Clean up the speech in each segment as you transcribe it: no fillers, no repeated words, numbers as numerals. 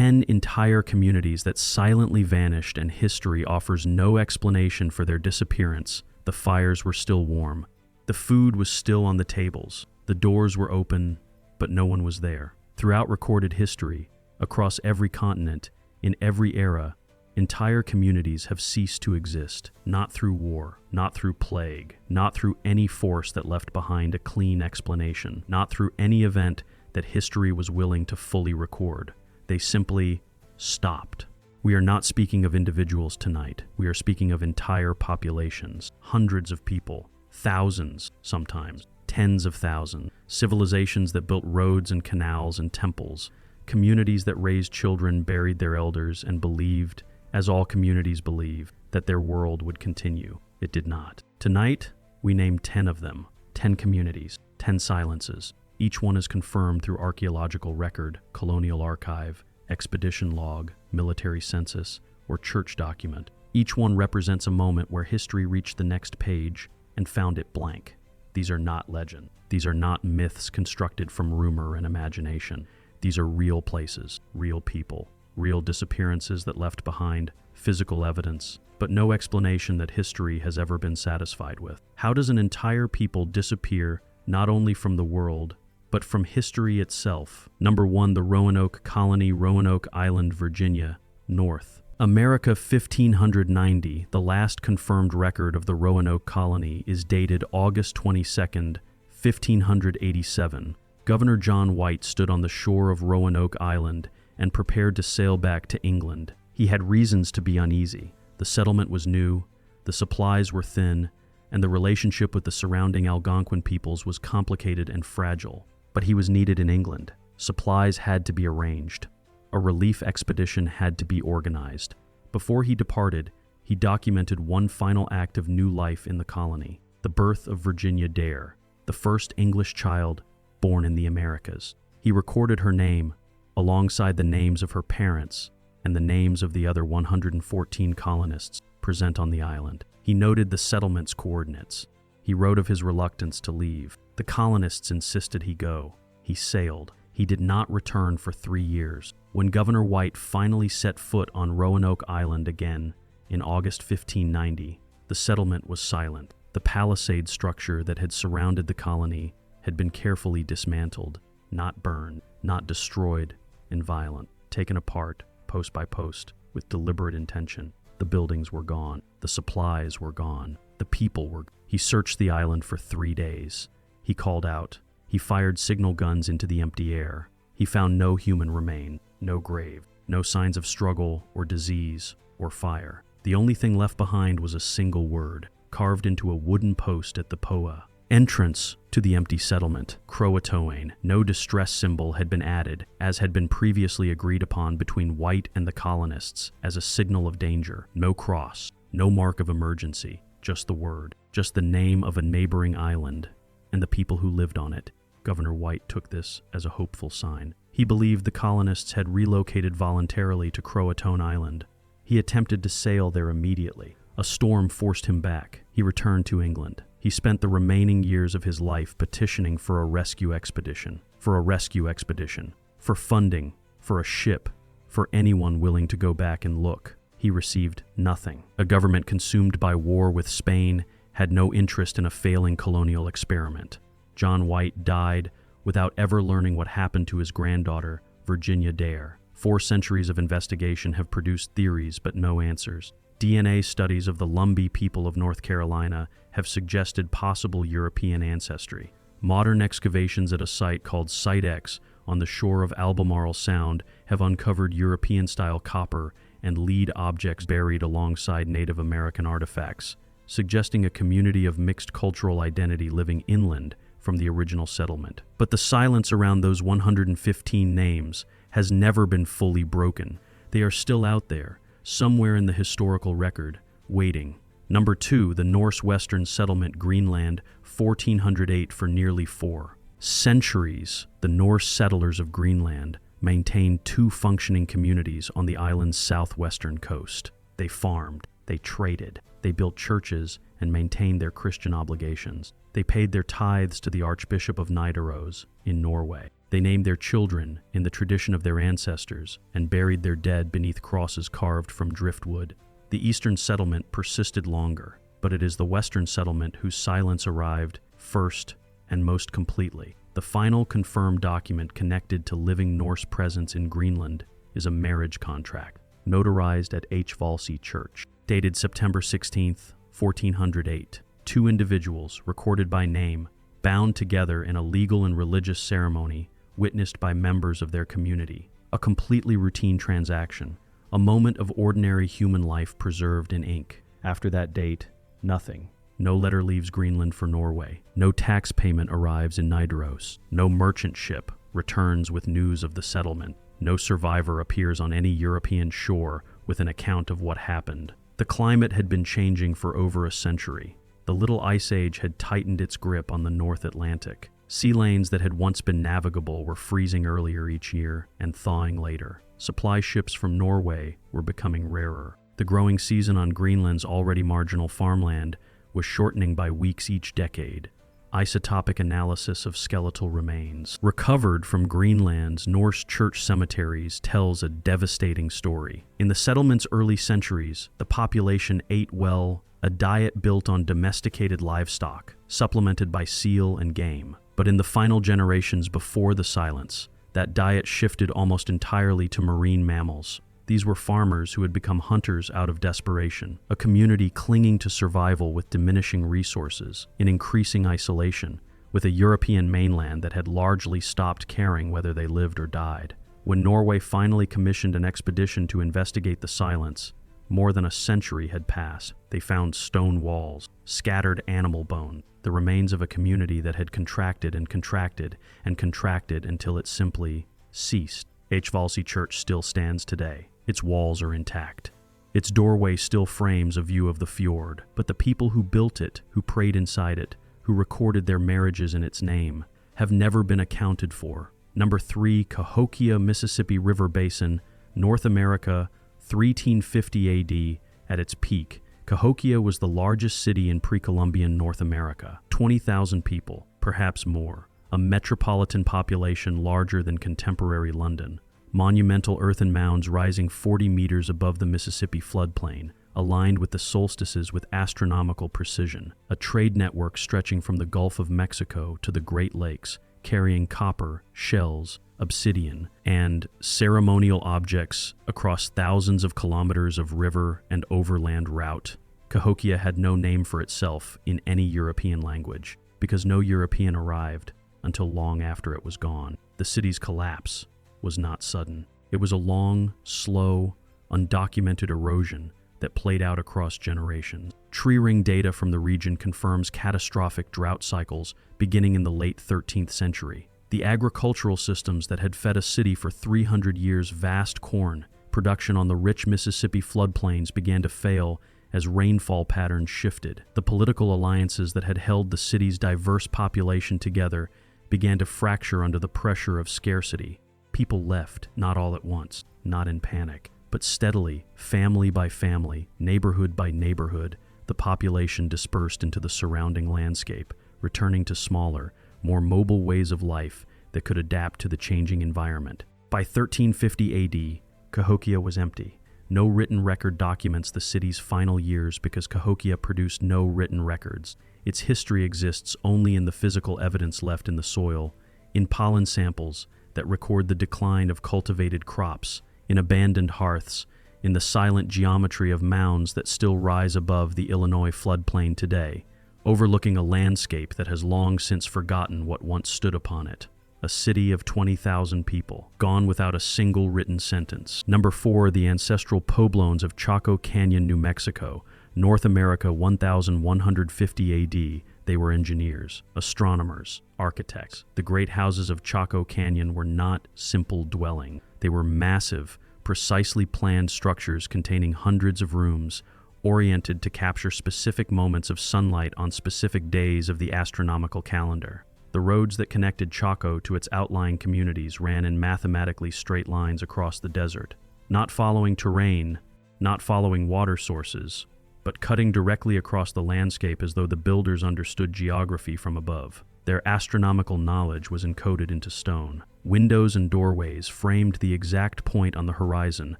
10 entire communities that silently vanished, and history offers no explanation for their disappearance. The fires were still warm. The food was still on the tables. The doors were open, but no one was there. Throughout recorded history, across every continent, in every era, entire communities have ceased to exist, not through war, not through plague, not through any force that left behind a clean explanation, not through any event that history was willing to fully record. They simply stopped. We are not speaking of individuals tonight. We are speaking of entire populations, hundreds of people, thousands sometimes, tens of thousands, civilizations that built roads and canals and temples, communities that raised children, buried their elders, and believed, as all communities believe, that their world would continue. It did not. Tonight, we name 10 of them, 10 communities, 10 silences. Each one is confirmed through archaeological record, colonial archive, expedition log, military census, or church document. Each one represents a moment where history reached the next page and found it blank. These are not legend. These are not myths constructed from rumor and imagination. These are real places, real people, real disappearances that left behind physical evidence, but no explanation that history has ever been satisfied with. How does an entire people disappear not only from the world, but from history itself? Number 1, the Roanoke Colony, Roanoke Island, Virginia, North. America 1590, the last confirmed record of the Roanoke Colony, is dated August 22nd, 1587. Governor John White stood on the shore of Roanoke Island and prepared to sail back to England. He had reasons to be uneasy. The settlement was new, the supplies were thin, and the relationship with the surrounding Algonquin peoples was complicated and fragile. But he was needed in England. Supplies had to be arranged. A relief expedition had to be organized. Before he departed, he documented one final act of new life in the colony, the birth of Virginia Dare, the first English child born in the Americas. He recorded her name alongside the names of her parents and the names of the other 114 colonists present on the island. He noted the settlement's coordinates. He wrote of his reluctance to leave. The colonists insisted he go. He sailed. He did not return for 3 years. When Governor White finally set foot on Roanoke Island again in August 1590, the settlement was silent. The palisade structure that had surrounded the colony had been carefully dismantled, not burned, not destroyed in violence, taken apart post by post with deliberate intention. The buildings were gone. The supplies were gone. The people were gone. He searched the island for 3 days. He called out. He fired signal guns into the empty air. He found no human remain, no grave, no signs of struggle or disease or fire. The only thing left behind was a single word, carved into a wooden post at the POA. Entrance to the empty settlement, Croatoan. No distress symbol had been added, as had been previously agreed upon between White and the colonists as a signal of danger. No cross, no mark of emergency, just the word, just the name of a neighboring island and the people who lived on it. Governor White took this as a hopeful sign. He believed the colonists had relocated voluntarily to Croatoan Island. He attempted to sail there immediately. A storm forced him back. He returned to England. He spent the remaining years of his life petitioning for a rescue expedition, for funding, for a ship, for anyone willing to go back and look. He received nothing. A government consumed by war with Spain had no interest in a failing colonial experiment. John White died without ever learning what happened to his granddaughter, Virginia Dare. 4 centuries of investigation have produced theories but no answers. DNA studies of the Lumbee people of North Carolina have suggested possible European ancestry. Modern excavations at a site called Site X on the shore of Albemarle Sound have uncovered European-style copper and lead objects buried alongside Native American artifacts, suggesting a community of mixed cultural identity living inland from the original settlement. But the silence around those 115 names has never been fully broken. They are still out there, somewhere in the historical record, waiting. Number 2, the Norse Western Settlement, Greenland, 1408 for nearly 4 centuries. The Norse settlers of Greenland maintained 2 functioning communities on the island's southwestern coast. They farmed, they traded, they built churches and maintained their Christian obligations. They paid their tithes to the Archbishop of Nidaros in Norway. They named their children in the tradition of their ancestors and buried their dead beneath crosses carved from driftwood. The Eastern settlement persisted longer, but it is the Western settlement whose silence arrived first and most completely. The final confirmed document connected to living Norse presence in Greenland is a marriage contract, notarized at H. Church, dated September 16, 1408. Two individuals, recorded by name, bound together in a legal and religious ceremony witnessed by members of their community. A completely routine transaction, a moment of ordinary human life preserved in ink. After that date, nothing. No letter leaves Greenland for Norway. No tax payment arrives in Nidaros. No merchant ship returns with news of the settlement. No survivor appears on any European shore with an account of what happened. The climate had been changing for over a century. The Little Ice Age had tightened its grip on the North Atlantic. Sea lanes that had once been navigable were freezing earlier each year and thawing later. Supply ships from Norway were becoming rarer. The growing season on Greenland's already marginal farmland was shortening by weeks each decade. Isotopic analysis of skeletal remains recovered from Greenland's Norse church cemeteries tells a devastating story. In the settlement's early centuries, the population ate well, a diet built on domesticated livestock, supplemented by seal and game. But in the final generations before the silence, that diet shifted almost entirely to marine mammals. These were farmers who had become hunters out of desperation, a community clinging to survival with diminishing resources, in increasing isolation, with a European mainland that had largely stopped caring whether they lived or died. When Norway finally commissioned an expedition to investigate the silence, more than a century had passed. They found stone walls, scattered animal bones, the remains of a community that had contracted and contracted and contracted until it simply ceased. H. Church still stands today. Its walls are intact. Its doorway still frames a view of the fjord, but the people who built it, who prayed inside it, who recorded their marriages in its name, have never been accounted for. Number 3, Cahokia, Mississippi River Basin, North America, 1350 AD. At its peak, Cahokia was the largest city in pre-Columbian North America. 20,000 people, perhaps more. A metropolitan population larger than contemporary London. Monumental earthen mounds rising 40 meters above the Mississippi floodplain, aligned with the solstices with astronomical precision. A trade network stretching from the Gulf of Mexico to the Great Lakes, carrying copper, shells, obsidian, and ceremonial objects across thousands of kilometers of river and overland route. Cahokia had no name for itself in any European language, because no European arrived until long after it was gone. The city's collapse was not sudden. It was a long, slow, undocumented erosion that played out across generations. Tree ring data from the region confirms catastrophic drought cycles beginning in the late 13th century. The agricultural systems that had fed a city for 300 years, vast corn production on the rich Mississippi floodplains, began to fail as rainfall patterns shifted. The political alliances that had held the city's diverse population together began to fracture under the pressure of scarcity. People left, not all at once, not in panic, but steadily, family by family, neighborhood by neighborhood. The population dispersed into the surrounding landscape, returning to smaller, more mobile ways of life that could adapt to the changing environment. By 1350 AD, Cahokia was empty. No written record documents the city's final years because Cahokia produced no written records. Its history exists only in the physical evidence left in the soil, in pollen samples that record the decline of cultivated crops, in abandoned hearths, in the silent geometry of mounds that still rise above the Illinois floodplain today, overlooking a landscape that has long since forgotten what once stood upon it. A city of 20,000 people, gone without a single written sentence. Number 4, the ancestral Poblones of Chaco Canyon, New Mexico, North America, 1150 AD. They were engineers, astronomers, architects. The great houses of Chaco Canyon were not simple dwellings. They were massive, precisely planned structures containing hundreds of rooms, oriented to capture specific moments of sunlight on specific days of the astronomical calendar. The roads that connected Chaco to its outlying communities ran in mathematically straight lines across the desert, not following terrain, not following water sources, but cutting directly across the landscape as though the builders understood geography from above. Their astronomical knowledge was encoded into stone. Windows and doorways framed the exact point on the horizon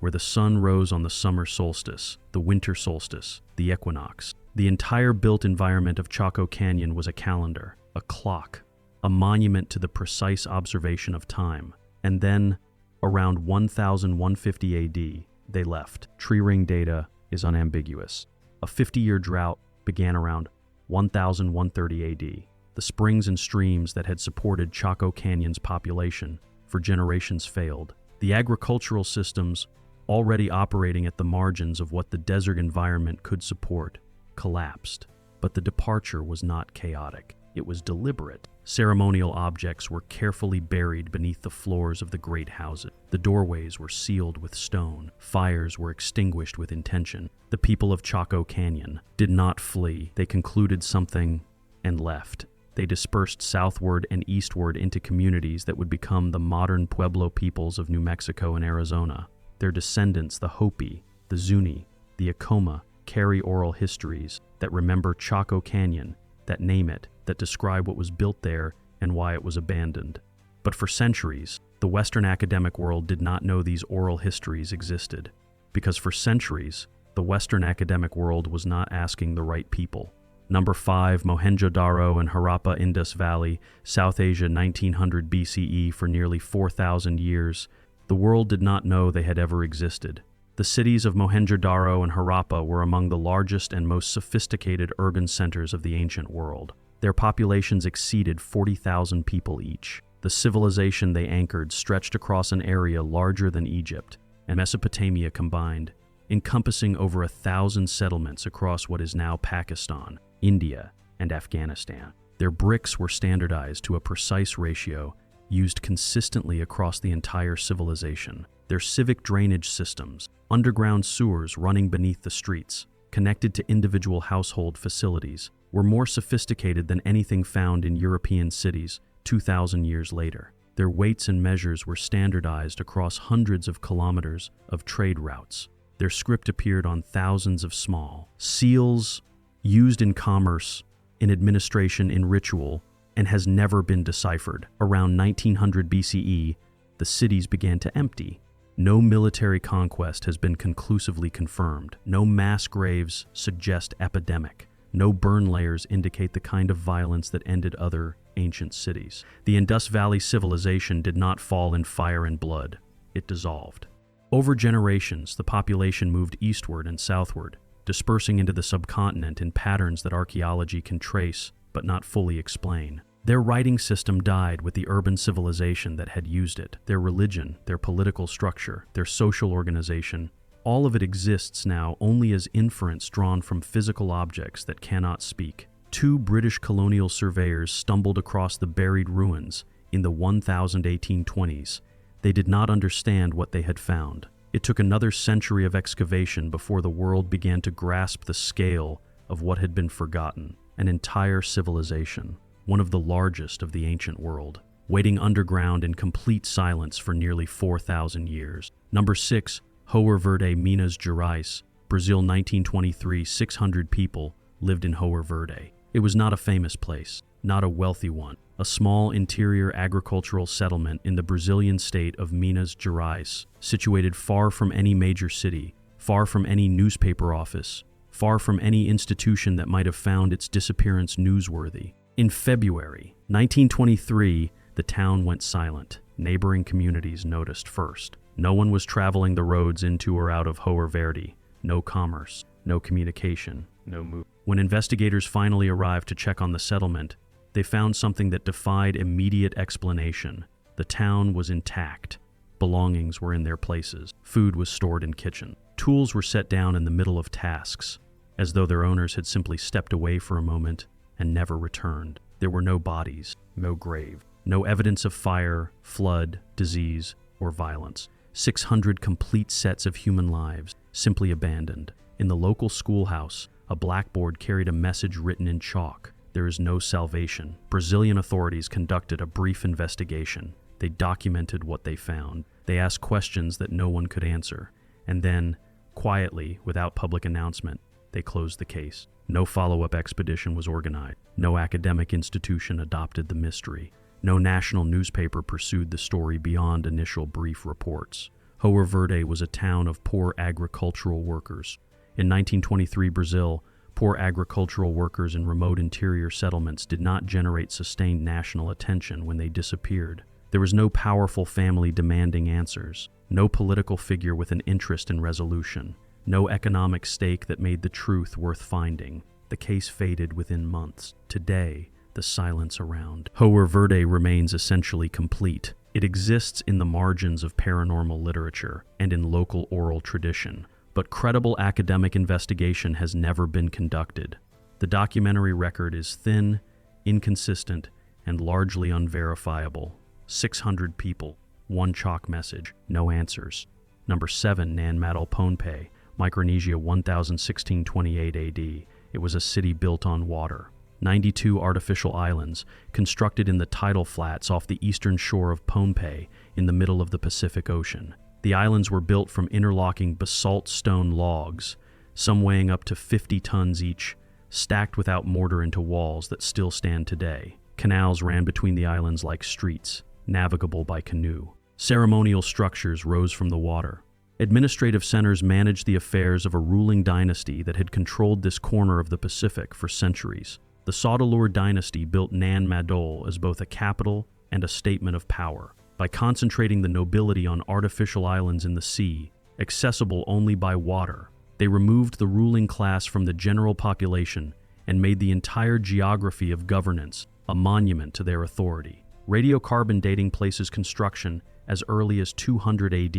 where the sun rose on the summer solstice, the winter solstice, the equinox. The entire built environment of Chaco Canyon was a calendar, a clock, a monument to the precise observation of time. And then, around 1150 AD, they left. Tree ring data is unambiguous. A 50-year drought began around 1130 AD. The springs and streams that had supported Chaco Canyon's population for generations failed. The agricultural systems, already operating at the margins of what the desert environment could support, collapsed. But the departure was not chaotic. It was deliberate. Ceremonial objects were carefully buried beneath the floors of the great houses. The doorways were sealed with stone. Fires were extinguished with intention. The people of Chaco Canyon did not flee. They concluded something and left. They dispersed southward and eastward into communities that would become the modern Pueblo peoples of New Mexico and Arizona. Their descendants, the Hopi, the Zuni, the Acoma, carry oral histories that remember Chaco Canyon, that name it, that describe what was built there and why it was abandoned. But for centuries, the Western academic world did not know these oral histories existed, because for centuries, the Western academic world was not asking the right people. Number 5, Mohenjo-Daro and Harappa, Indus Valley, South Asia, 1900 BCE. For nearly 4,000 years, the world did not know they had ever existed. The cities of Mohenjo-Daro and Harappa were among the largest and most sophisticated urban centers of the ancient world. Their populations exceeded 40,000 people each. The civilization they anchored stretched across an area larger than Egypt and Mesopotamia combined, encompassing over 1,000 settlements across what is now Pakistan, India, and Afghanistan. Their bricks were standardized to a precise ratio used consistently across the entire civilization. Their civic drainage systems, underground sewers running beneath the streets, connected to individual household facilities, were more sophisticated than anything found in European cities 2,000 years later. Their weights and measures were standardized across hundreds of kilometers of trade routes. Their script appeared on thousands of small seals used in commerce, in administration, in ritual, and has never been deciphered. Around 1900 BCE, the cities began to empty. No military conquest has been conclusively confirmed. No mass graves suggest epidemic. No burn layers indicate the kind of violence that ended other ancient cities. The Indus Valley Civilization did not fall in fire and blood. It dissolved. Over generations, the population moved eastward and southward, dispersing into the subcontinent in patterns that archaeology can trace but not fully explain. Their writing system died with the urban civilization that had used it. Their religion, their political structure, their social organization, all of it exists now only as inference drawn from physical objects that cannot speak. 2 British colonial surveyors stumbled across the buried ruins in the 1820s. They did not understand what they had found. It took another century of excavation before the world began to grasp the scale of what had been forgotten. An entire civilization, one of the largest of the ancient world, waiting underground in complete silence for nearly 4,000 years. Number 6, Hoer Verde, Minas Gerais, Brazil, 1923. 600 people lived in Hoer Verde. It was not a famous place, not a wealthy one. A small interior agricultural settlement in the Brazilian state of Minas Gerais, situated far from any major city, far from any newspaper office, far from any institution that might have found its disappearance newsworthy. In February 1923, the town went silent. Neighboring communities noticed first. No one was traveling the roads into or out of Hoer Verde. No commerce, no communication, no move. When investigators finally arrived to check on the settlement, they found something that defied immediate explanation. The town was intact. Belongings were in their places. Food was stored in kitchen. Tools were set down in the middle of tasks, as though their owners had simply stepped away for a moment and never returned. There were no bodies, no grave, no evidence of fire, flood, disease, or violence. 600 complete sets of human lives simply abandoned. In the local schoolhouse, a blackboard carried a message written in chalk. There is no salvation. Brazilian authorities conducted a brief investigation. They documented what they found. They asked questions that no one could answer. And then, quietly, without public announcement, they closed the case. No follow-up expedition was organized. No academic institution adopted the mystery. No national newspaper pursued the story beyond initial brief reports. Hoer Verde was a town of poor agricultural workers. In 1923 Brazil, poor agricultural workers in remote interior settlements did not generate sustained national attention when they disappeared. There was no powerful family demanding answers, no political figure with an interest in resolution, no economic stake that made the truth worth finding. The case faded within months. Today, the silence around Hoer Verde remains essentially complete. It exists in the margins of paranormal literature and in local oral tradition, but credible academic investigation has never been conducted. The documentary record is thin, inconsistent, and largely unverifiable. 600 people, one chalk message, no answers. Number 7, Nan Madol, Pohnpei, Micronesia, 1016-28 AD. It was a city built on water. 92 artificial islands, constructed in the tidal flats off the eastern shore of Pohnpei in the middle of the Pacific Ocean. The islands were built from interlocking basalt stone logs, some weighing up to 50 tons each, stacked without mortar into walls that still stand today. Canals ran between the islands like streets, navigable by canoe. Ceremonial structures rose from the water. Administrative centers managed the affairs of a ruling dynasty that had controlled this corner of the Pacific for centuries. The Saudeleur dynasty built Nan Madol as both a capital and a statement of power. By concentrating the nobility on artificial islands in the sea, accessible only by water, they removed the ruling class from the general population and made the entire geography of governance a monument to their authority. Radiocarbon dating places construction as early as 200 AD.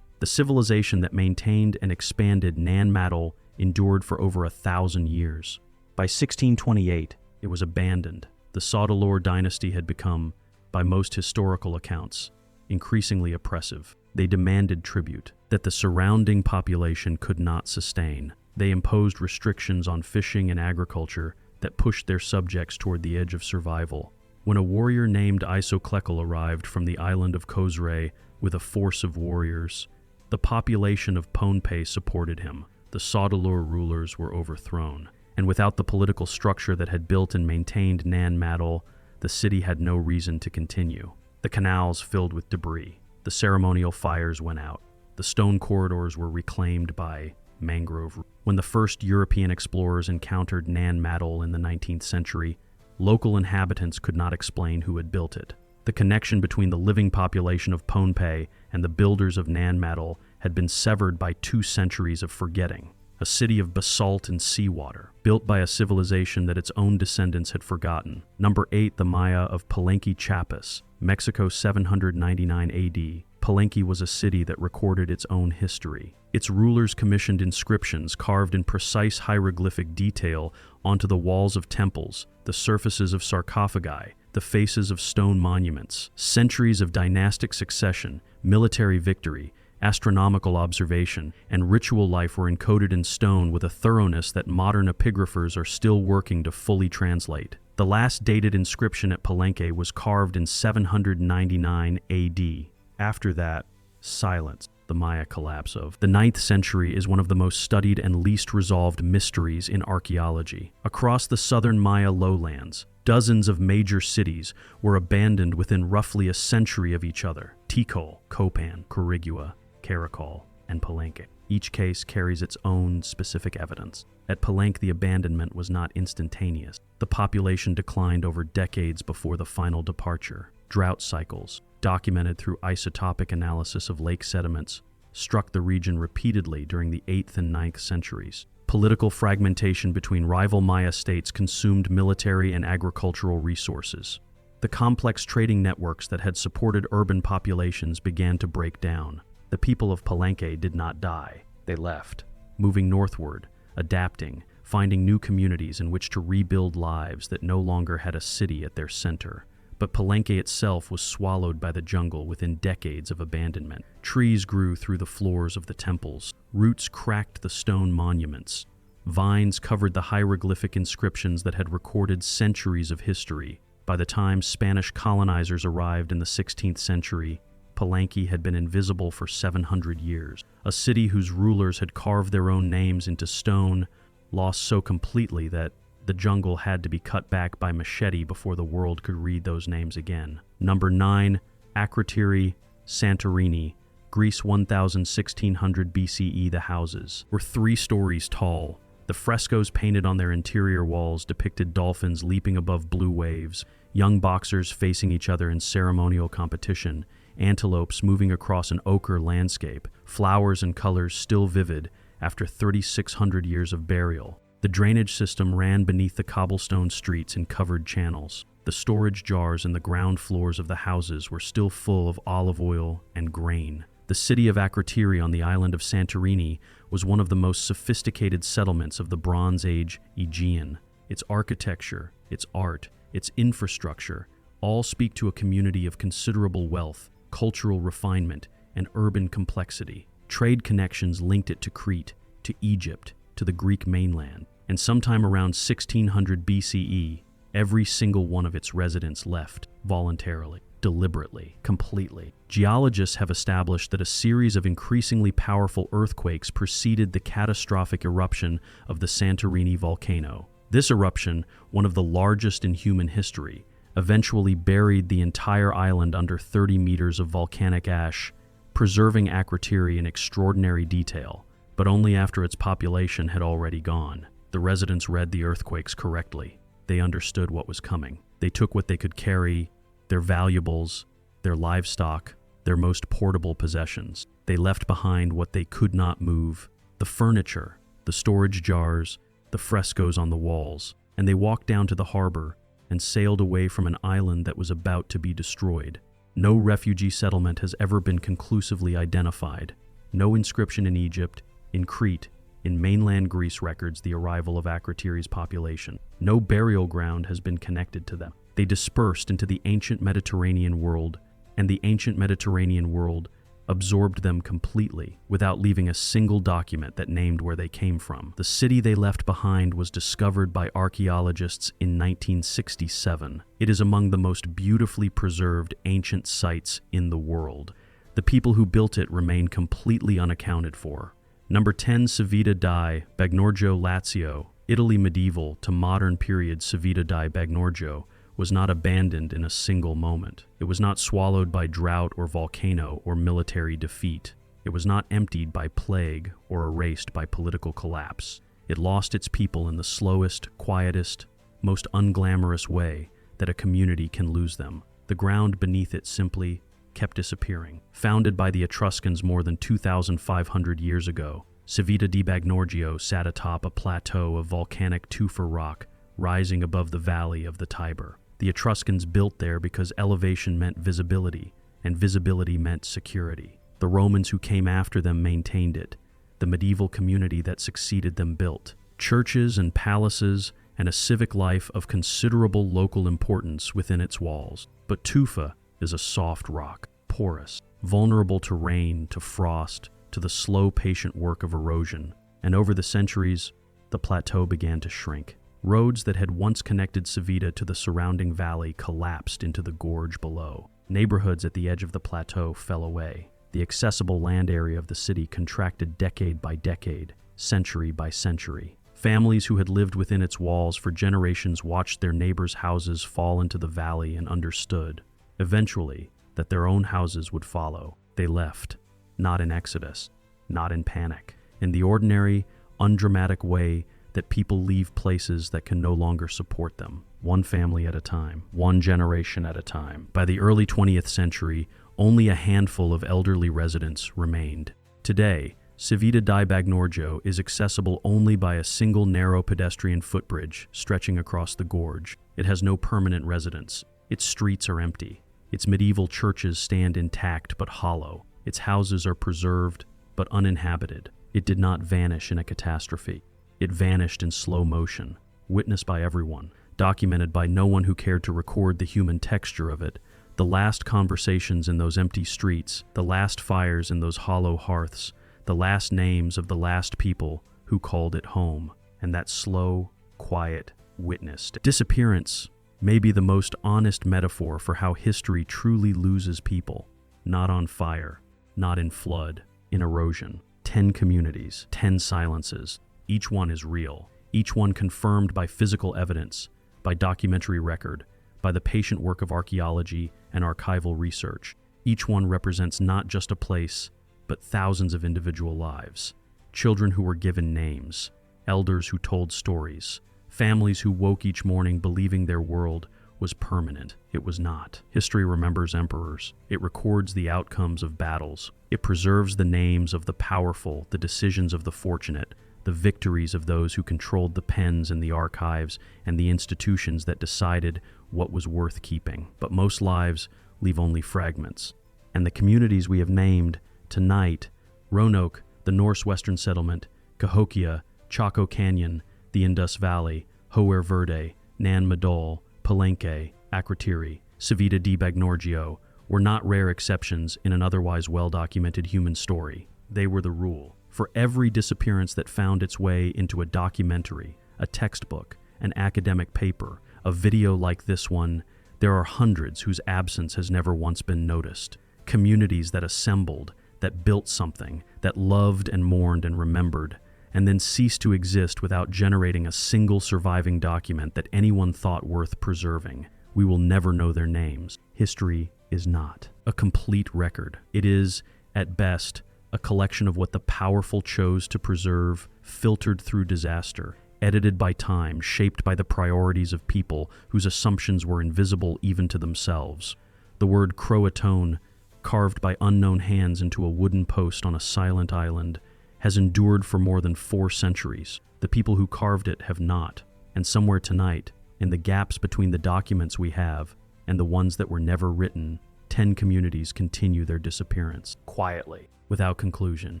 The civilization that maintained and expanded Nan Madol endured for over 1,000 years. By 1628, it was abandoned. The Saudeleur dynasty had become, by most historical accounts, increasingly oppressive. They demanded tribute that the surrounding population could not sustain. They imposed restrictions on fishing and agriculture that pushed their subjects toward the edge of survival. When a warrior named Isoklekel arrived from the island of Kozre with a force of warriors, the population of Pohnpei supported him. The Saudeleur rulers were overthrown, and without the political structure that had built and maintained Nan Madol, the city had no reason to continue. The canals filled with debris. The ceremonial fires went out. The stone corridors were reclaimed by mangrove. When the first European explorers encountered Nan Madol in the 19th century, local inhabitants could not explain who had built it. The connection between the living population of Pohnpei and the builders of Nan Madol had been severed by 2 centuries of forgetting. A city of basalt and seawater, built by a civilization that its own descendants had forgotten. Number 8, the Maya of Palenque, Chiapas, Mexico, 799 AD. Palenque was a city that recorded its own history. Its rulers commissioned inscriptions carved in precise hieroglyphic detail onto the walls of temples, the surfaces of sarcophagi, the faces of stone monuments. Centuries of dynastic succession, military victory, astronomical observation, and ritual life were encoded in stone with a thoroughness that modern epigraphers are still working to fully translate. The last dated inscription at Palenque was carved in 799 AD. After that, silence. The Maya collapse of the 9th century is one of the most studied and least resolved mysteries in archaeology. Across the southern Maya lowlands, dozens of major cities were abandoned within roughly a century of each other. Tikal, Copan, Quirigua, Caracol, and Palenque. Each case carries its own specific evidence. At Palenque, the abandonment was not instantaneous. The population declined over decades before the final departure. Drought cycles, documented through isotopic analysis of lake sediments, struck the region repeatedly during the 8th and 9th centuries. Political fragmentation between rival Maya states consumed military and agricultural resources. The complex trading networks that had supported urban populations began to break down. The people of Palenque did not die. They left, moving northward, adapting, finding new communities in which to rebuild lives that no longer had a city at their center. But Palenque itself was swallowed by the jungle within decades of abandonment. Trees grew through the floors of the temples. Roots cracked the stone monuments. Vines covered the hieroglyphic inscriptions that had recorded centuries of history. By the time Spanish colonizers arrived in the 16th century, Palenque had been invisible for 700 years. A city whose rulers had carved their own names into stone, lost so completely that the jungle had to be cut back by machete before the world could read those names again. Number 9, Akrotiri, Santorini, Greece 1600 BCE. The houses were 3 stories tall. The frescoes painted on their interior walls depicted dolphins leaping above blue waves, young boxers facing each other in ceremonial competition, antelopes moving across an ochre landscape, flowers and colors still vivid after 3,600 years of burial. The drainage system ran beneath the cobblestone streets in covered channels. The storage jars and the ground floors of the houses were still full of olive oil and grain. The city of Akrotiri on the island of Santorini was one of the most sophisticated settlements of the Bronze Age Aegean. Its architecture, its art, its infrastructure all speak to a community of considerable wealth, cultural refinement, and urban complexity. Trade connections linked it to Crete, to Egypt, to the Greek mainland, and sometime around 1600 BCE, every single one of its residents left voluntarily, deliberately, completely. Geologists have established that a series of increasingly powerful earthquakes preceded the catastrophic eruption of the Santorini volcano. This eruption, one of the largest in human history, eventually buried the entire island under 30 meters of volcanic ash, preserving Akrotiri in extraordinary detail, but only after its population had already gone. The residents read the earthquakes correctly. They understood what was coming. They took what they could carry, their valuables, their livestock, their most portable possessions. They left behind what they could not move, the furniture, the storage jars, the frescoes on the walls, and they walked down to the harbor and sailed away from an island that was about to be destroyed. No refugee settlement has ever been conclusively identified. No inscription in Egypt, in Crete, in mainland Greece records the arrival of Akrotiri's population. No burial ground has been connected to them. They dispersed into the ancient Mediterranean world, and the ancient Mediterranean world absorbed them completely without leaving a single document that named where they came from. The city they left behind was discovered by archaeologists in 1967. It is among the most beautifully preserved ancient sites in the world. The people who built it remain completely unaccounted for. Number 10, Civita di Bagnoregio, Lazio, Italy. Medieval to modern period Civita di Bagnoregio was not abandoned in a single moment. It was not swallowed by drought or volcano or military defeat. It was not emptied by plague or erased by political collapse. It lost its people in the slowest, quietest, most unglamorous way that a community can lose them. The ground beneath it simply kept disappearing. Founded by the Etruscans more than 2,500 years ago, Civita di Bagnoregio sat atop a plateau of volcanic tufa rock rising above the valley of the Tiber. The Etruscans built there because elevation meant visibility, and visibility meant security. The Romans who came after them maintained it. The medieval community that succeeded them built churches and palaces and a civic life of considerable local importance within its walls. But tufa is a soft rock, porous, vulnerable to rain, to frost, to the slow, patient work of erosion. And over the centuries, the plateau began to shrink. Roads that had once connected Civita to the surrounding valley collapsed into the gorge below. Neighborhoods at the edge of the plateau fell away. The accessible land area of the city contracted decade by decade, century by century. Families who had lived within its walls for generations watched their neighbors' houses fall into the valley and understood, eventually, that their own houses would follow. They left, not in exodus, not in panic, in the ordinary, undramatic way that people leave places that can no longer support them, one family at a time, one generation at a time. By the early 20th century, only a handful of elderly residents remained. Today, Civita di Bagnoregio is accessible only by a single narrow pedestrian footbridge stretching across the gorge. It has no permanent residents. Its streets are empty. Its medieval churches stand intact but hollow. Its houses are preserved but uninhabited. It did not vanish in a catastrophe. It vanished in slow motion, witnessed by everyone, documented by no one who cared to record the human texture of it. The last conversations in those empty streets, the last fires in those hollow hearths, the last names of the last people who called it home, and that slow, quiet witness. Disappearance may be the most honest metaphor for how history truly loses people, not on fire, not in flood, in erosion. 10 communities, 10 silences. Each one is real, each one confirmed by physical evidence, by documentary record, by the patient work of archaeology and archival research. Each one represents not just a place, but thousands of individual lives. Children who were given names, elders who told stories, families who woke each morning believing their world was permanent. It was not. History remembers emperors. It records the outcomes of battles. It preserves the names of the powerful, the decisions of the fortunate, the victories of those who controlled the pens and the archives and the institutions that decided what was worth keeping. But most lives leave only fragments. And the communities we have named tonight, Roanoke, the Norse Western Settlement, Cahokia, Chaco Canyon, the Indus Valley, Hoer Verde, Nan Madol, Palenque, Akrotiri, Civita di Bagnoregio, were not rare exceptions in an otherwise well-documented human story. They were the rule. For every disappearance that found its way into a documentary, a textbook, an academic paper, a video like this one, there are hundreds whose absence has never once been noticed. Communities that assembled, that built something, that loved and mourned and remembered, and then ceased to exist without generating a single surviving document that anyone thought worth preserving. We will never know their names. History is not a complete record. It is, at best, a collection of what the powerful chose to preserve, filtered through disaster, edited by time, shaped by the priorities of people whose assumptions were invisible even to themselves. The word Croatoan, carved by unknown hands into a wooden post on a silent island, has endured for more than 4 centuries. The people who carved it have not, and somewhere tonight, in the gaps between the documents we have and the ones that were never written, 10 communities continue their disappearance, quietly, without conclusion,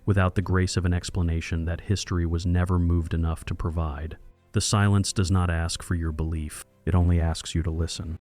without the grace of an explanation that history was never moved enough to provide. The silence does not ask for your belief, it only asks you to listen.